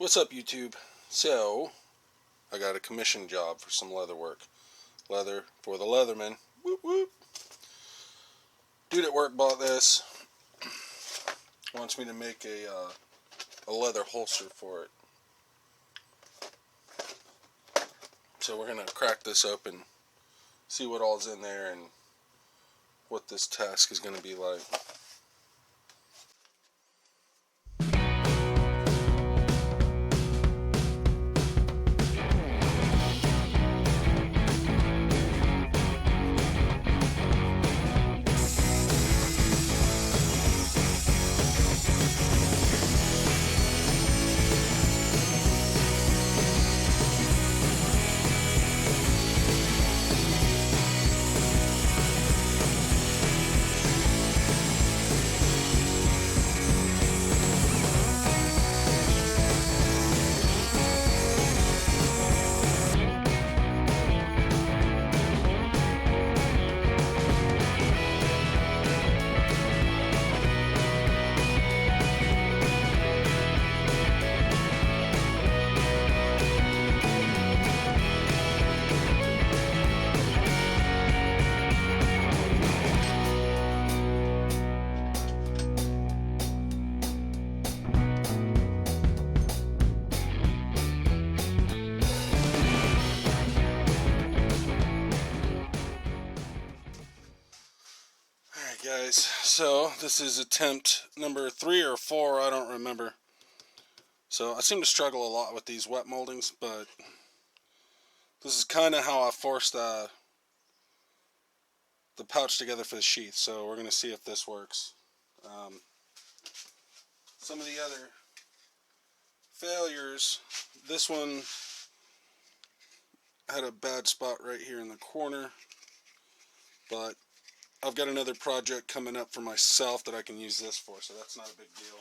What's up, YouTube? So, I got a commission job for some leather work. Leather for the Leatherman. Whoop whoop. Dude at work bought this. Wants me to make a leather holster for it. So we're gonna crack this open, see what all's in there, and what this task is gonna be like. Guys, so this is attempt number 3 or 4, I don't remember. So I seem to struggle a lot with these wet moldings, but this is kind of how I forced the pouch together for the sheath. So we're going to see if this works. Some of the other failures, this one had a bad spot right here in the corner, but I've got another project coming up for myself that I can use this for, so that's not a big deal.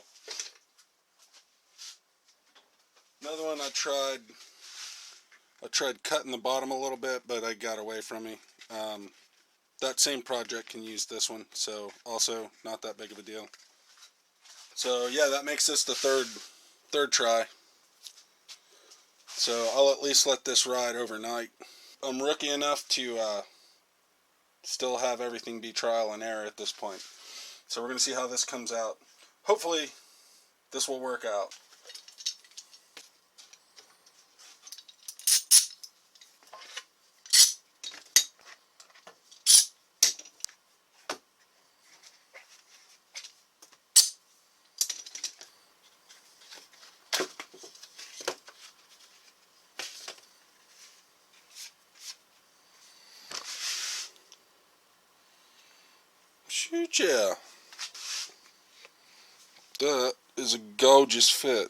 Another one I tried cutting the bottom a little bit, but it got away from me. That same project can use this one, so also not that big of a deal. So yeah, that makes this the third try. So I'll at least let this ride overnight. I'm rookie enough to still have everything be trial and error at this point. So we're going to see how this comes out. Hopefully this will work out. Shoot, yeah. That is a gorgeous fit.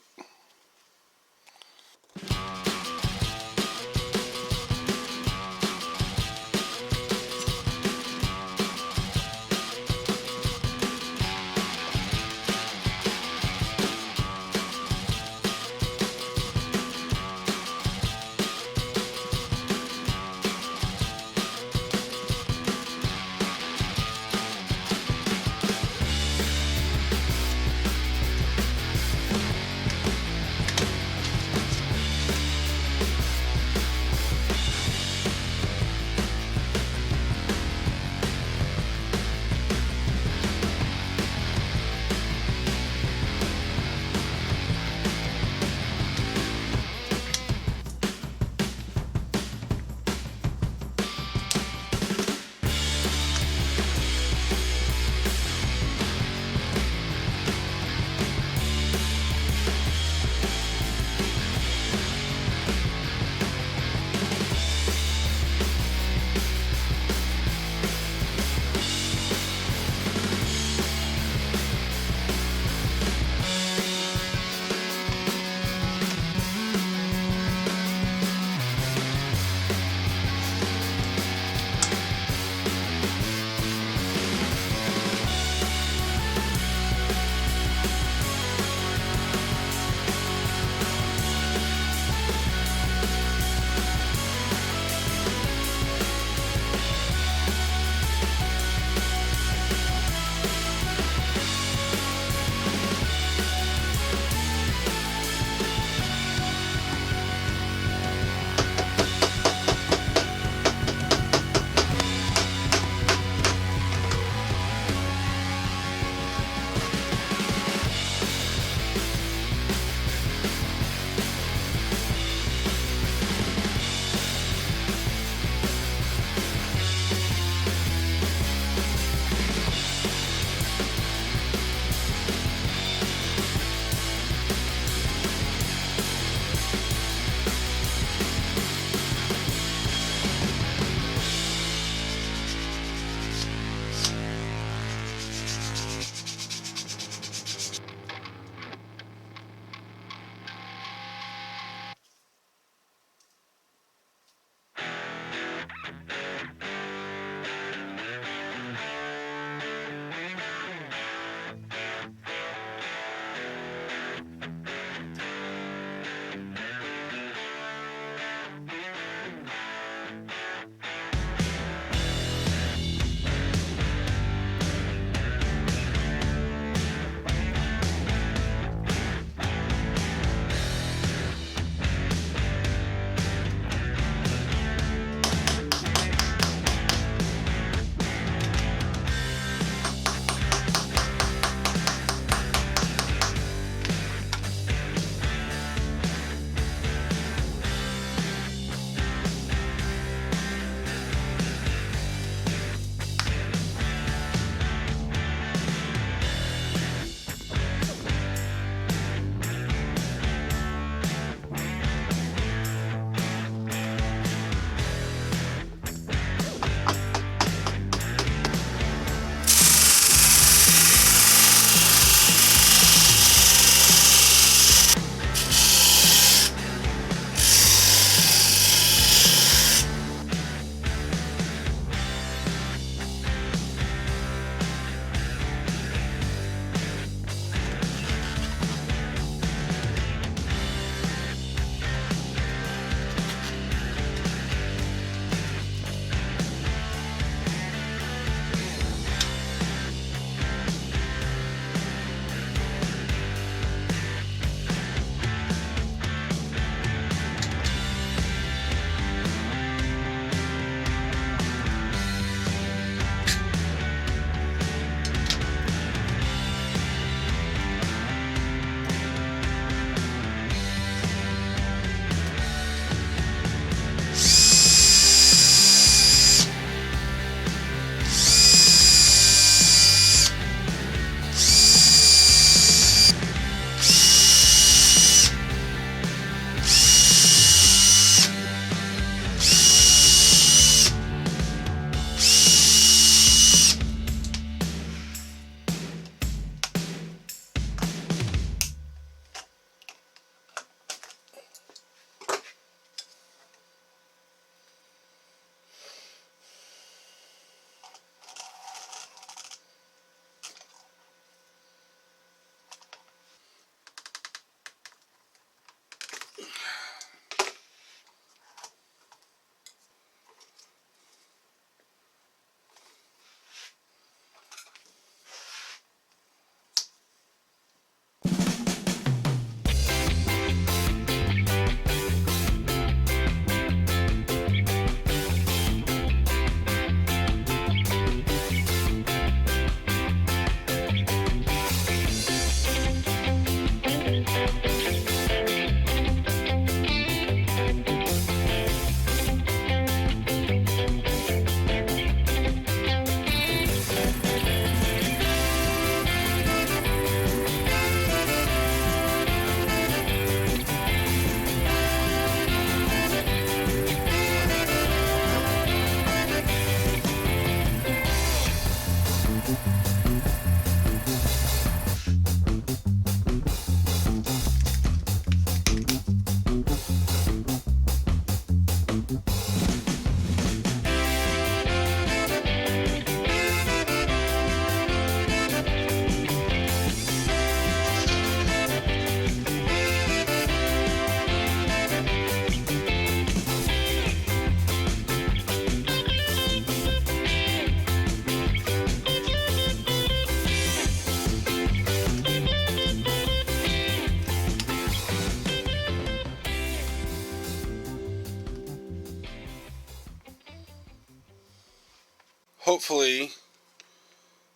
hopefully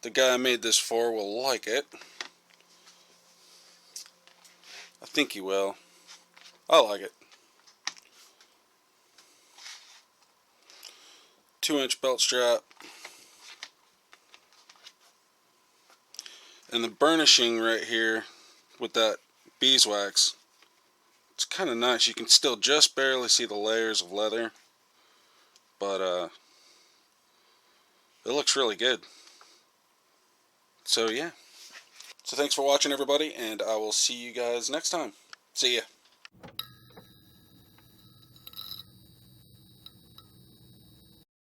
the guy I made this for will like it. I think he will. I like it. 2-inch belt strap. And the burnishing right here with that beeswax, it's kind of nice. You can still just barely see the layers of leather, but it looks really good. So yeah. So thanks for watching, everybody, and I will see you guys next time. See ya.